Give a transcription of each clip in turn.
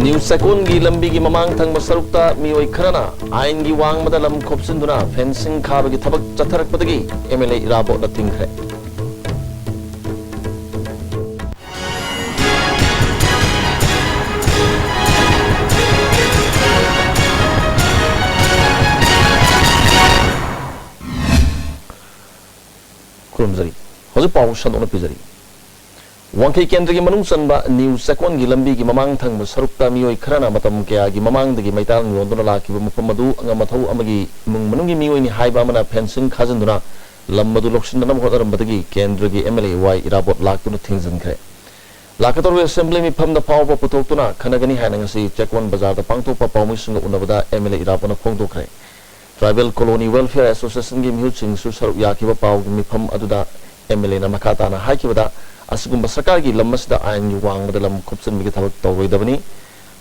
New सेकोन की लंबी की ममांग थंग मसरुक्ता मियोई खरना आइन की वांग मदा लम खोपसिंदुना फेंसिंग खाब की थबक चथरकपदगी एमएलए इराबो नथिंगरे खुरमजरी हजु पाउ सदोन पिजरी वांखई केंद्र की मनुंग चनबा न्यू सेकोन की लंबी की ममांग थंग सरुक्ता मियोई खरना मतम कया की ममांग दगी मैताल योंदुना लाकिबा मफम मदु अंगमथौ अमगी मुंग मनुंग की मियोई नि हाइबा मना फेंसिंग खाजंदुना लम मदु लोक्सिनदनम होदरमबदगी केंद्र की एमएलए वाई इराबोट लाक्तुना थिंजनखरे लाकतोर असेंबली मिफम द फाव पुथोक्तुना खनगनी हानंगसी चेकोन बाजार द पांगथोपा पाउमिसंग उनबदा एमएलए इराबोना फोंदोखरे ट्राइबल कॉलोनी वेलफेयर एसोसिएशन की मिहुचिंग सु सरुक याकिबा पाव मिफम अदुदा एमएलए ना मखाताना हाकिबदा असगुम सरकार की लम्मसदा आइन वांगदा लम खुपसन बिगे थबक तौरोइदबनी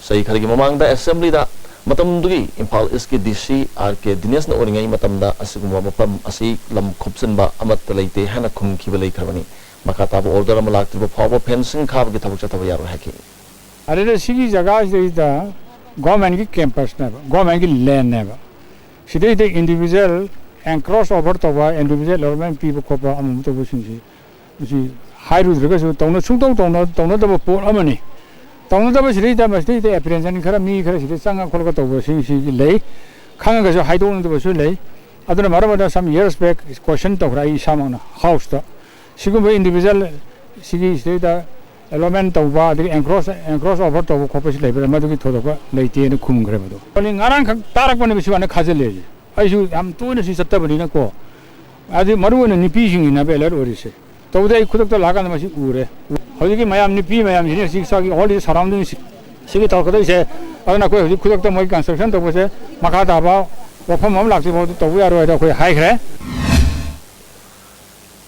सही खरगी ममांगदा असेंबली दा मतमदुगी इम्फाल इसकी डीसी आर के दिनेश न ओरिंगई मतमदा असगुम मफम असी लम खुपसनबा अमत लेते हना खुमखिबा लेखरबनी मखाताब ऑर्डर अम लाक्तिबा फाव फेंसिंग खाब के थबक चथबा यारो हाकि अरे सिगी जगह दा गवर्नमेंट की कैंपस ने गवर्नमेंट की लैंड ने सिदे दे इंडिविजुअल एंड क्रॉस ओवर तोबा इंडिविजुअल गवर्नमेंट पीबो कोपा अमम तो बुसिंजी बुसि हाइरुद्रगसु तौन सुंतौ तौन दब पोट अमनी तौन दब सिदे मस्ते दे एप्रेंशन खरा मी खरा सिदे संगा खोलगा तौबो सिंगसि ले खांगगसु हाइदोन दबसु ले अदुना मरमदा सम इयर्स बैक क्वेश्चन तौरा इ सामना हाउस दा सिगुम इंडिविजुअल सिगी सिदे दा एलोमेंट तौबा दे एंक्रॉस ओवर तौबो खोपसि लेबरा मदुगी थोदोबा लेते ने खुमग्रे मदो अनि ngarang खक तारकपने बिसिवाने खाजले आइसु हम तोने सि सत्तबनिना को आदि मरुने निपिसिंगिना बेलर ओरिसे तौदे खुदक लागान मसि उरे हजिकी मयाम निपि मयाम सिने सिक्सागी ऑल सराउंडिंग सिगी तौकदैसे अदना कोइ हजि खुदक मै कंस्ट्रक्शन तौबसे मखा दाबा वफम हम लाक्ति बहुत तौबु यारो एदा कोइ हाइखरे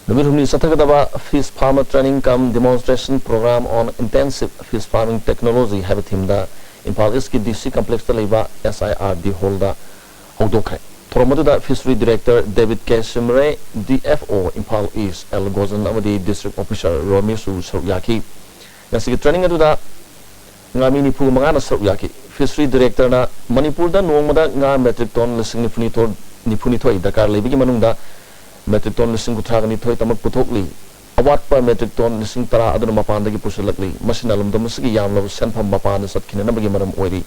Numir Satagaba Fish Farmer Training Cum Demonstration Program on Intensive Fish Farming Technology Habitimda Impal Iski DC Complex Taliba SIRD Holder Hodokre. Toromaduda Fishery Director David K. Simre, DFO Impal East El Gozan Amadi District Officer Romisu Saryaki. Nasiki training aduda Ngamini Pu Mangana Saryaki. Fishery Director na Manipur da Nomada Nga metric ton listing Nipunito Dakar Libiki Manunda metric ton listing kutragani thoi tamak puthokli awat pa metric ton listing tara aduna mapanda gi pusalakli masinalum da musigi yamlo senpham mapanda satkina nabagi maram oiri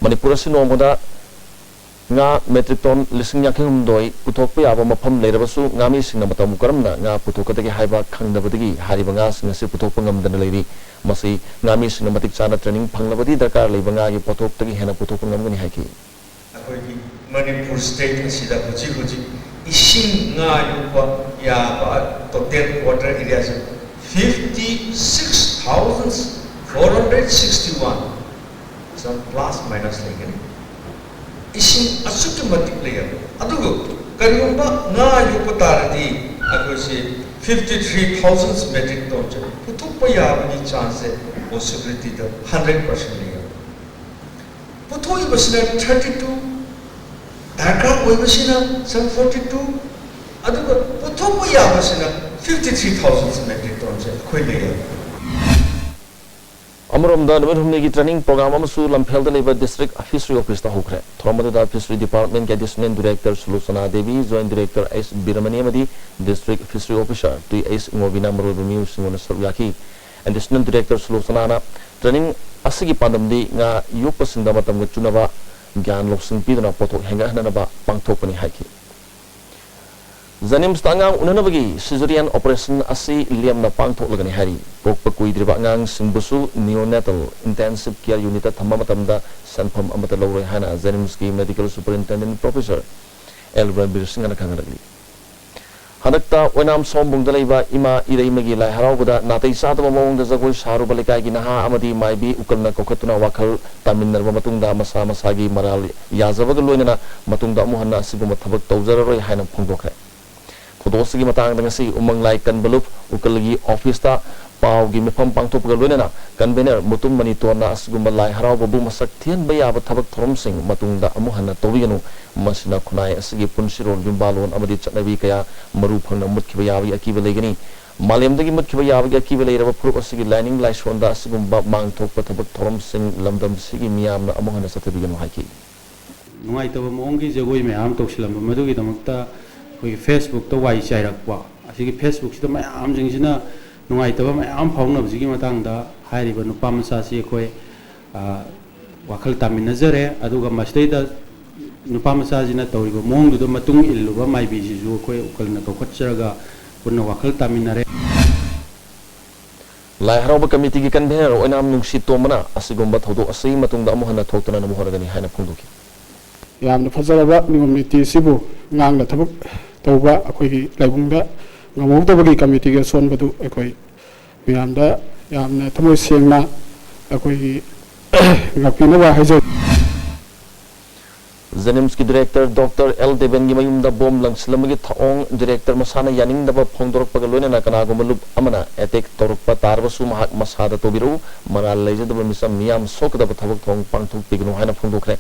manipur sinomoda nga metric ton listing yakhum doi puthokpa yaba mafam leirabasu ngami singna matam karamna nga puthokadagi haiba khangdabadagi hariba nga singasi puthokpa ngamdana leiri masi ngami singna matik chana training phanglabadi dakar leiba nga gi puthokdagi hena puthokpa ngamgani haiki akhoi manipur state asida huji Ising nga yupa ya total water area 56,461 some plus minus like ising assumptive layer adugo kariyumba nga yupa taradi akosi 53,000 metric ton puthukpa yabani chance possibility the 100% layer puthoi basina 32 Dhaka Webasina, some 42, Aduga, Putopo Yabasina, 53,000 metric tons of Quillia. Amaram the Numiki training program Amasu Lampel Labor District Fishery Office Hokre, Tromada Fishery Department Additional Director Sulusana Devi, Joint Director S. Biramaniamadi, District Fishery Officer, T.S. Movina Maru Simona Saryaki, Additional Director Sulusana, training Asigi Pandamdi, Nga Yupasindamatam Chunava. ज्ञान लोकसिंग पीदना पोथो हेंगा हननबा पांगथोकपनि हाइकि जनिम स्तांगांग उननबगी caesarean operation असि लियमना पांगथोकलगनि हारि पोकप कुइद्रिबा अंगांग सिंबुसु नियोनेटल इंटेंसिव केयर यूनिट थम्मा मतमदा सनफम अमत लौरै हाना जनिम्स की medical superintendent professor L Rabir सिंहना खंगरगली हनक्ता ओनाम सोमबुंग दलैबा इमा इरेमगी लाई हरावबदा नातै सातब मवंग जगोय सारु बलिकागी नहा अमदी माइबी उकलना कोखतुना वाखल तामिनरबा मतुंगदा मसा मसागी मराल याजबग लोइनना मतुंगदा अमुहन्ना सिगुम थबक तौजररोय हायना फोंदोखरे खुदोसगी मतंग दंगसी उमंग लाई कनबलुप उकलगी ऑफिसता पावगी मिफम पांगथोपग लोइनना कन्वेनर मुतुम मनी तोना असगुम लाई हरावबु मसक थियन बयाब थबक थरमसिंग मतुंगदा अमुहन्ना तौबिगनु मसिना खुनाय असगी पुनसिरोल युम्बालोन अमदी चटनबी कया मरु फंगना मुतखिबा याबी अकीबा लेगनी मालेमदगी मुख्य याबगे की लेरब फुरुप असगी lining लाइसोंदा असगुंबा मांगथोक थबक theorem Singh लमदम सिगी मियाम अमोहन सतबिगन हाइकी नुंगाइतब मोंगी Jagoi ma'am तौसलम मदुगी दमकता कोई फेसबुक तो वाई चाइरकवा असिगी फेसबुक सिदा मैम जिंगसिना नुंगाइतब मैम फाउनबसिगी मतंगदा हाइरिब नुपा मसासी कोई वाखल तामिनजरे अदुगा मस्तेदा नुपा मसाजिना तौरिब मोंगदुदो मतुंग इल्लुबा माइबिजिजु कोई उकलना कखचरगा पुन्ना वाखल तामिनरे लाई हराब कमिटी की convener ओइनाम नुंगसी तोमना असिगुंबा थौदो असै मतुंगदा अमोहन थोक्तना नमोहरगनी हाइना फोंदोकी यामना फजरबा नियमिति सिबु ngang thabuk tawba akoi gi laibungda ngamawdabagi committee ga sonbadu akoi miyamda yamna thamoi sengna akoi gi ngapina wa hajo Zenims की director doctor L Deven की मयुम दा Baum लंगसलम की थाओंग director मसाना Yaning दबा फोंदोरक पगलोने ना कनागो मलुब अमना एटेक तोरक तारबसु महक मसादा तोबिरु मना लेजदब मिसम मियाम सोक दब थबक थोंग पांगथुक पिगनु हाइना फोंदोखरे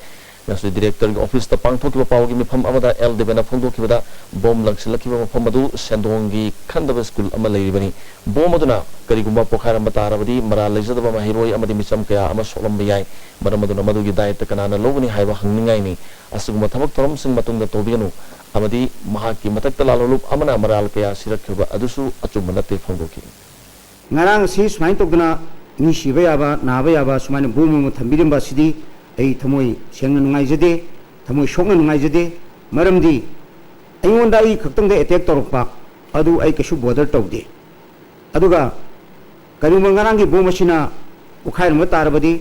नसु डायरेक्टर की ऑफिस ता पांगथुक Pawgi मिफम अमदा L Deven फोंदोखिबदा Baum लंगसलकिबा मफम मदु सेंदोंगी खंदब school अमा लेरिबनी बॉम मदुना करिगुंबा पोखारम तारबदी मरा लेजदब महिरोय अमदि मिसम कया अमा सोलम बियाय मरमदुना मदुगी दायित्व कनाना लोगनी हाइबा हंगनिंगाइनी असुगुम थबक थोरम सिंह मतुंग तोबिगनु अमदी महाकी मतक लालोलुप अमना मराल कया सिरखबा अदुसु अचुम नते फोंदोकी ngarang si sumain tokduna ni siba yaba naba yaba sumain bomu thambirimba sidi ei thamoi sengna nungai jade thamoi sokna nungai jade maramdi aingonda ai khaktang de attack torokpa adu ai kashu border tawde aduga karima ngarang gi bomu sina ukhair ma tarbadi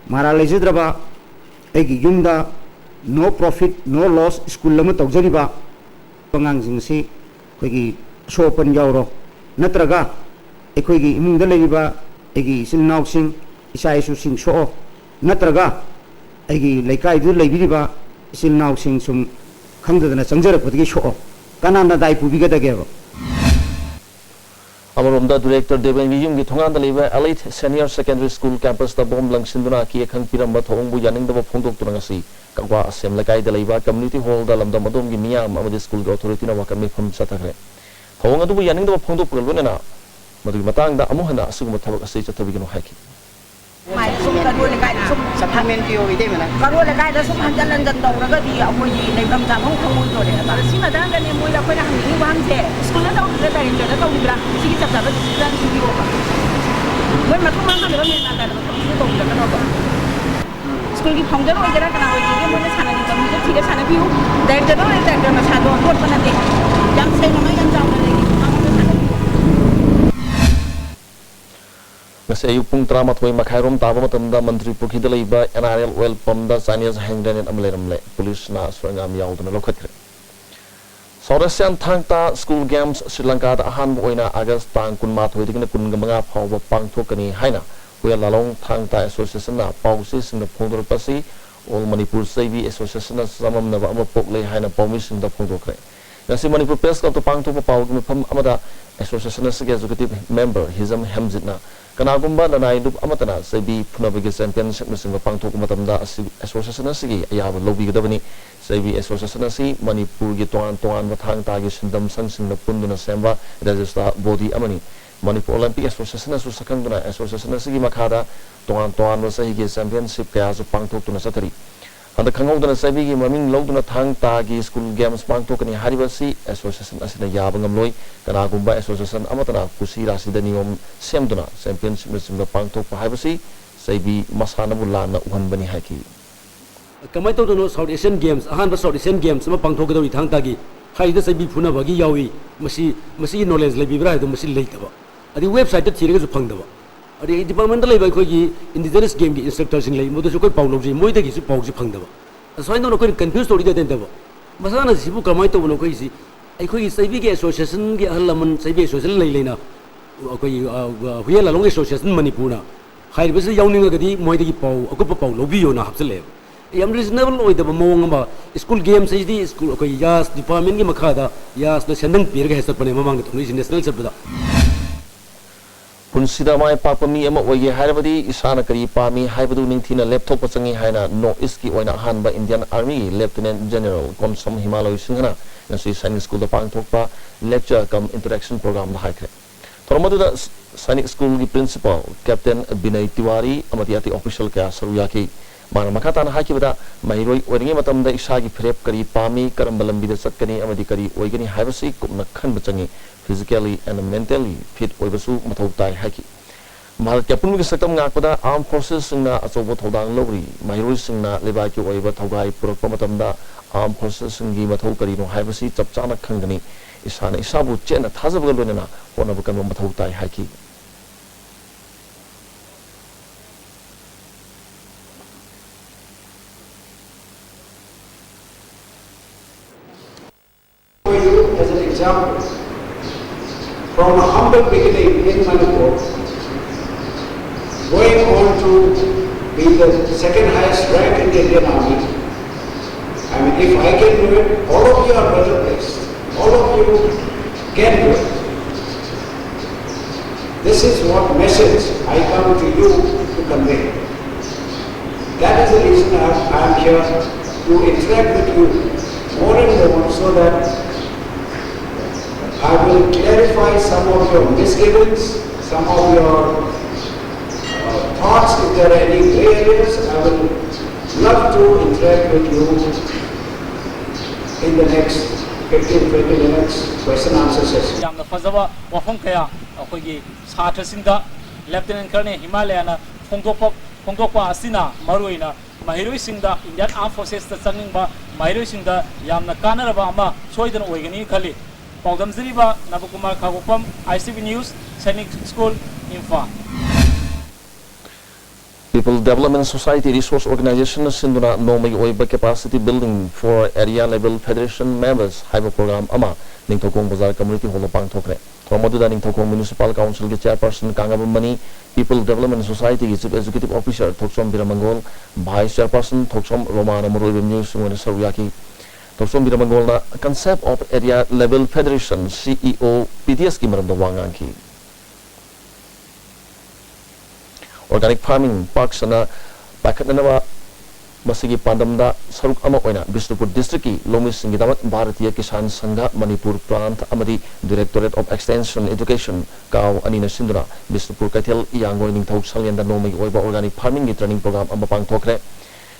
mara lejidraba ai gi yumda no profit no loss school lama tawjariba pangang jingsi khoi sopan yauro natraga ekhoi gi imungda leiba egi sinnaw sing isai su sing so natraga egi laikai du leibiriba sinnaw sing sum khangdana changjarak putgi so kanana dai pubiga dageba अमरोमदा director देवेंगी युम की थोंगान दलेबा elite senior secondary school campus दा bomb लंगसिंदुना की खंग पिरम थोंगबु यानिंगदब फोंदोक्तुना ngasi कगवा असेम लकाई दलेबा कम्युनिटी हॉल दा लमदा मदोम की मियाम अमदि स्कूल गा अथॉरिटी ना वाकम फम चतखरे थोंग अदुबु यानिंगदब फोंदोक्पगलुना मदुगी मतंगदा अमुहना असुगम थबक असै चतबिगनो हाइकी mai sum ka ro le kai sum supplement pio ide mena ka ro le kai da sum han jalan jan dong ga di apoi nei bam jam hong khong do le ba si ma dang ga ni moi la khoi na hang ni wang se school na da da yin da da bra si ki chap da ba si dan si bi ba moi ma thum ma ma le na da da si to da ka ba school ki phong ja ro ja ka na oi ki moi na chana ni kam ji thi chana bi hu da da ma cha do ko pa na de jam se na ma yan jam na le ngase yu pung trama thoi makhairom taba matamda mantri pukhida leiba NRL oil pump da Chinese hang grenade amleramle police na swangam yauduna lokhatkre Saurasian thangta school games Sri Lanka da ahan oina August tang kunma thoi digna kunga manga phawba pangthokani haina oya lalong thangta association na pausi singna phongdor pasi all Manipur Savi association na samam na ba poklei haina permission da phongdokre ngasi Manipur press club to pangthokpa pawgi mpham amada association na executive member Hizam Hamzitna Kanagumba na naidup amatana sabi punabigi championship na singa pangthok matamda association asigi ayaba lobby gadabani sabi association asi Manipur gi toan mathang ta gi sindam sangsing na punduna semba register body amani Manipur Olympic Association asu sakangduna association asigi makhada toan wasahi gi championship kaya su pangthok tuna satari anda khangawdana sabi gi maming loduna thang ta gi school games pangthokani haribasi association asina yaba ngamloi kanagumba association amatana kusi rasida niyom semduna championship na simba pangthokpa haibasi sabi masana bulana uhanbani haiki kamai to no South Asian Games ahan ba South Asian Games ma pangthokadori thang ta gi haida sabi phuna bagi yawi masi knowledge lebi bra do masi leitaba adi website ta thirega su phangdaba adi department lei ba khoi gi indigenous game gi instructors sing lei modu su koi pauloji moi da gi su pau ji phangdaba asai no koi confuse story da den daba masana sibu kamai to no koi si ai khoi sabi gi association gi halaman sabi association lei leina koi huyela long association Manipur na hair basi yawning ga di moi da gi pau akupa pau lobi yo na hapsele yam reasonable oi da mawang ba school games is di school koi yas department gi makhada yas na sendang pir ga hesap pane mamang to ni national sabda Punsida mai papami ama oye haibadi isana kari pami haibadu ningthina laptop pachangi haina no iski oina hanba Indian Army Lieutenant General Konsam Himalay Singhana nasi sainik school da pangthokpa lecture kam interaction program da haikre Tormaduda Sainik School ki principal Captain Binay Tiwari amati ati official kaya saruya ki mana makatan haki bada mahiroi oringi matamda isagi prep kari pami karamba lambida satkani amati kari oigani haibasi kumna khan bachangi physically and mentally fit oibasu mathau tai haki Bharat ke punmi saktam ngakpada armed forces singna achobo thodang lori mahiroi singna leba ki oiba thogai purakpa matamda armed forces singi mathau kari no haibasi chapchana khangani isana isabu chena thajabagal loina hona bukan mathau tai haki as an example, from a humble beginning in Manipur, going on to be the second highest rank in the Indian Army. I mean, if I can do it, all of you are better placed. All of you can do it. This is what message I come to you to convey. That is the reason I am here to interact with you more and more so that I will clarify some of your misgivings, some of your thoughts. If there are any gray areas, I will love to interact with you in the next 15-20 minutes question answer session. Yamna fazaba wafong kaya akogi satha sinda Lieutenant Colonel Himalaya phongdokpa asina maruina mahiroi singda Indian Armed Forces ta changingba mahiroi singda yamna kanaraba ama soidan oigani khali Paudam Ziriba, Nabukumar Kagopam, ICB News, Sainik School, Imphal. People Development Society Resource Organization Sinduna Nomai Oiba Capacity Building for Area Level Federation Members Haiba Program Ama Ningtokong Bazar Community Hall Pang Tokre. Tomaduda Ningtokong Municipal Council ke Chairperson Kangabumani, People Development Society Chief Executive Officer Thoksom Biramangol, Vice Chairperson Thoksom Romana Murubim News Saruyaki. Thoksom Biramangol na concept of Area Level Federation CEO PTS ki maramda wangang ki. Organic farming parks na pakatnanawa masigi pandamda saruk ama oina Bishnupur district ki Lomi Singidamat Bharatiya Kisan Sangha Manipur Plant amadi Directorate of Extension Education kaw anina sinduna Bishnupur Kaithel Yangoi Ningthau Salyanda Nomi oiba organic farming ki training program ama pangthokre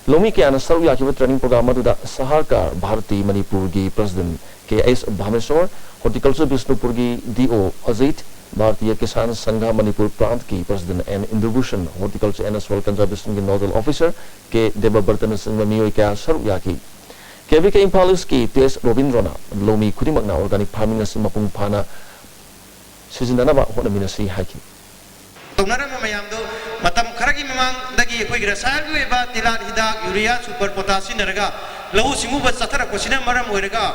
Lomi ke ana saru yakiba training program aduda Saharkar Bharati Manipur gi President KS Bhameshwar Horticulture Bishnupur gi DO Ajit Bharatiya Kisan Sangha Manipur Plant ki President N Indrabhushan Horticulture and Soil Conservation ki Nodal Officer ke Deba Bartana Singha Miyoi kya saru yaki KVK Imphalis ki TS Robindrana Lomi Khudimagna organic farming asi mapung phana sizindanaba honaminasi haki Tonarama mayamdo matam kharagi mamang dagi koi rasayan gu eba tilat hidak urea super potassium naraga lahu simu ba sathara kosina maram oiraga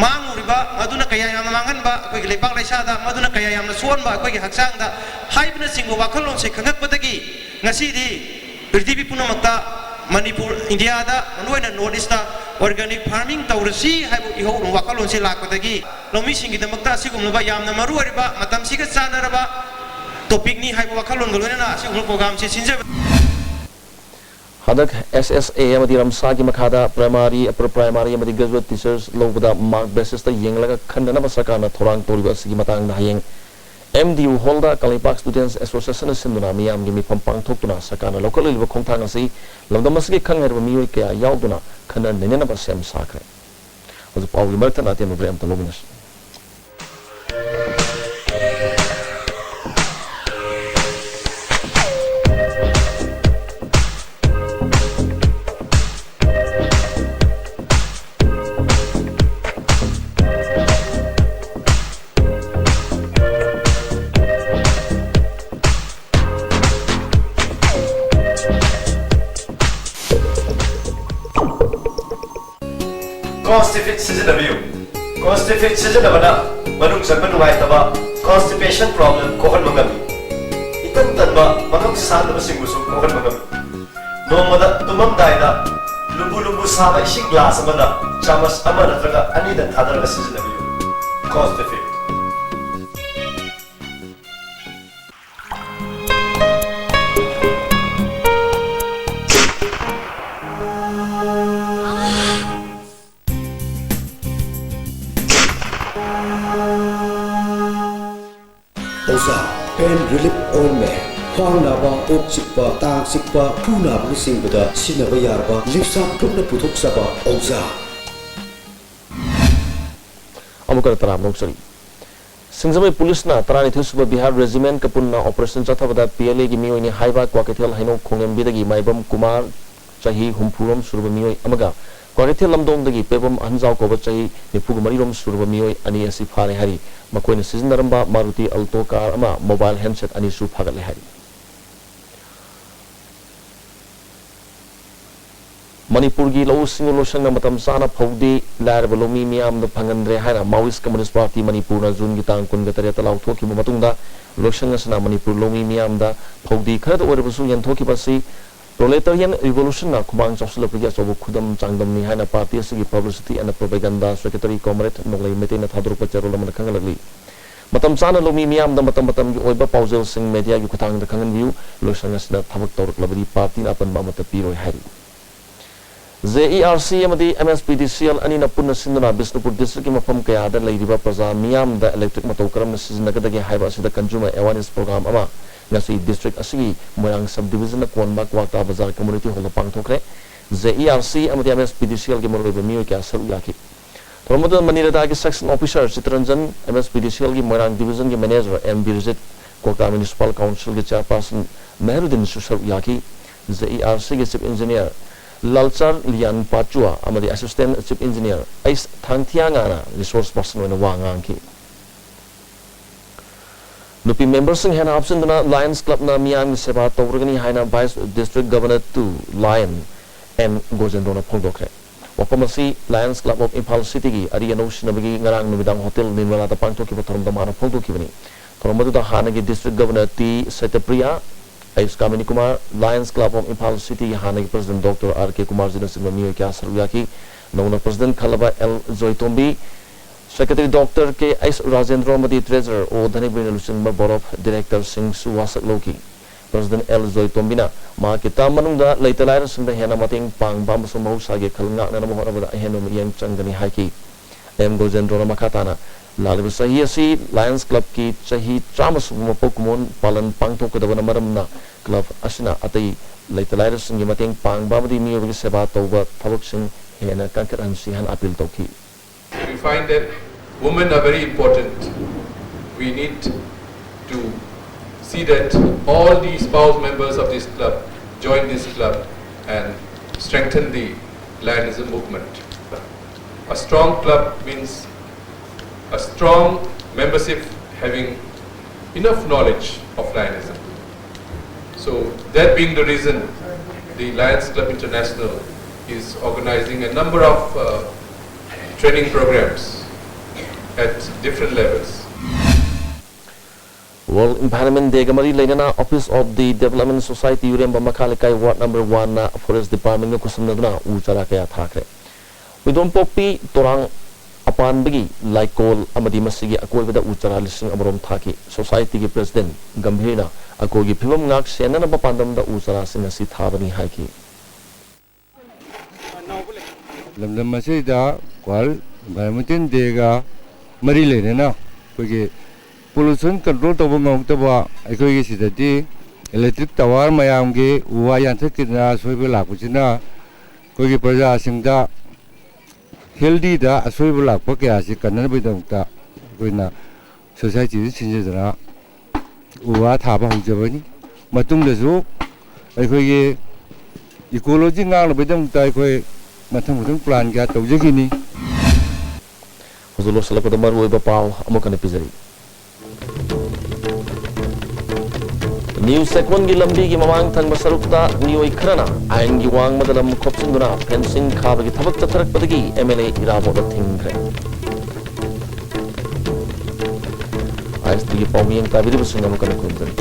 manguriba maduna kaya yamna mangan ba koi lebak laisada maduna kaya yamna suon ba koi haksang da haibna singo wakhalon se khangak padagi ngasi di prithibi punamakta Manipur India da manoina North East organic farming taurasi haibu iho wakhalon se lakpadagi lomi singi damakta sigumba yamna maru oriba matam siga chanaraba Topik ni hai wakalon galona na si program se sinje Hadak SSA amadi Ramsa ki makhada primary upper primary amadi graduate teachers lobda mark basis ta yenglaga khandana basaka na thorang toriba sigi matang da hayeng MDU holda Kalipak Students Association sinduna miyam gi mifam pangthokuna sakana local level khongthang asi lamdamasgi khangher miyoi kya yauduna khana nenena ba sem sakre ozu pauli martan atem brem ta lominas Constipate season abana manung sagman nungai taba constipation problem kohon mangami itan tanba manung sadaba singbusu kohon mangami nomada tumam daida lubu saba ising glass amada chamas amana traga anida thadaraga season abiyo constipate Osa ointment khwang naba ok chikpa tang chikpa pu naba singbuda sinaba yarba lipsam tukna puthok saba auza amukar taram noksari Singzamai Police na tarani thusba Bihar Regiment kapunna operation chathabada PLA gi mioi ni haiba kwakethel haino khongem bidagi maibam Kumar chahi humpurom surba mioi amaga kwakethel lamdong dagi pebam anjau ko chahi nipugu marirom surba mioi ani asi phare hari makoina sizinaramba Maruti Alto car ama mobile handset ani su phagat le hari Manipur gi lau singolo sang na matam sana phawdi lar balomi miam no phangandre haina Maoist Communist Party Manipur na June gi tang kun ga tare talau thoki mu matungda loksang sana Manipur lomi miam da phawdi khad orebusu yan thoki basi proletarian revolution na khumang chosla pria sobu khudam changdam ni haina party sigi publicity and propaganda secretary comrade noglai mete na thadru pacharo lam khangalagli matam sana lomi miam da matam gi oiba pausel sing media gi khutang da khangan view loksang sana thabak tawrak labri party na apan ba mata piroi hari ZERC amadi MSPDCL ani na punna sinduna Bisnupur district ki mafam kaya da leiriba praja miyam da electric matau karam na sizinagdagi haiba asida consumer awareness program ama ngasi district asigi moyang subdivision na konba kwakta bazar community hall pangthokre ZERC amadi MSPDCL ki morobe miyo kya saru yaki Tormodo Manirada ki section officer Chitranjan MSPDCL ki moyang division ki manager M Birjit Kota municipal council ki chairperson Mehrudin Susar yaki ZERC ki chief engineer Lalchar Lian Pachua amadi assistant chief engineer Ais Thangthiangana resource person wena wangang ki Nupi members sing hena option na Lions Club na miyang seba tawrgani haina vice district governor to Lion and Gojendona Phongdokre Wapamasi Lions Club of Impal City gi Ariano Shinabagi ngarang numidang hotel Nirmala ta pangtoki patharam damana Phongdoki bani Toromadu da hanagi district governor T Setapriya Ais Kamini Kumar, Lions Club of Impal City, Hanagi President Dr. R.K. Kumar Zina Sigmamiyo Kya Saruyaki, Nona President Kalaba L. Zoitombi, Secretary Dr. K. Ais Rajendra Madi Treasurer, O Dhanibina Lusinba Board of Director Singh Suwasak Loki, President L. Zoitombina, Ma Kita Manungda, Later Sunda Hena Mating Pang Bambaso Mahusagi, Kalanga Nanamohara Henum Yang Changani Haiki, M. Gojendra Makatana, Lalib Sahi Lions Club ki Chahi Tramas Pokemon Palan Pangto Kadavana Maramna Club Asina Atai Later Sing Mating Pang Babadi Mio Seba Toba Tavok Hena Kankaran Sihan Apil Toki. We find that women are very important. We need to see that all the spouse members of this club join this club and strengthen the Lionism movement. A strong club means a strong membership having enough knowledge of Lionism. So that being the reason, the Lions Club International is organizing a number of training programs at different levels. World Environment Day Gamari Lenana Office of the Development Society Uremba Makalikai Ward number 1 na Forest Department ng Kusamnaduna Ujara kaya thakre. Widon Popi Torang Apan bagi Laikol amadi masigi akoy bada Ujara lising amarom thaki Society ki President Gambhirna akoy gi phibam ngak sena na papandam da Ujara singasi thabani haiki. Lamdam masida kwal Environment Day ga mari lenana kogi pollution control to bang to ba akoy gi sidati electric tower mayam ge uwa yan thakina soibe lakusina kogi praja singda healthy da asoibe lakpa kya si kanan bidang ta koina society sinjadana uwa thaba hujabani matung da su akoy gi ecology ngang bidang ta akoy mathang mathang plan ga tawjagini Huzulo salapada maru iba pau amukan epizari. News segment gi lambi gi mamang thang basarukta nioi khrana ain gi wang madalam khopsinduna fencing khaba gi thabak tatharak padagi MLA irabo da thingre. Ais gi pawmi yang tabiri businga amukan kunjari.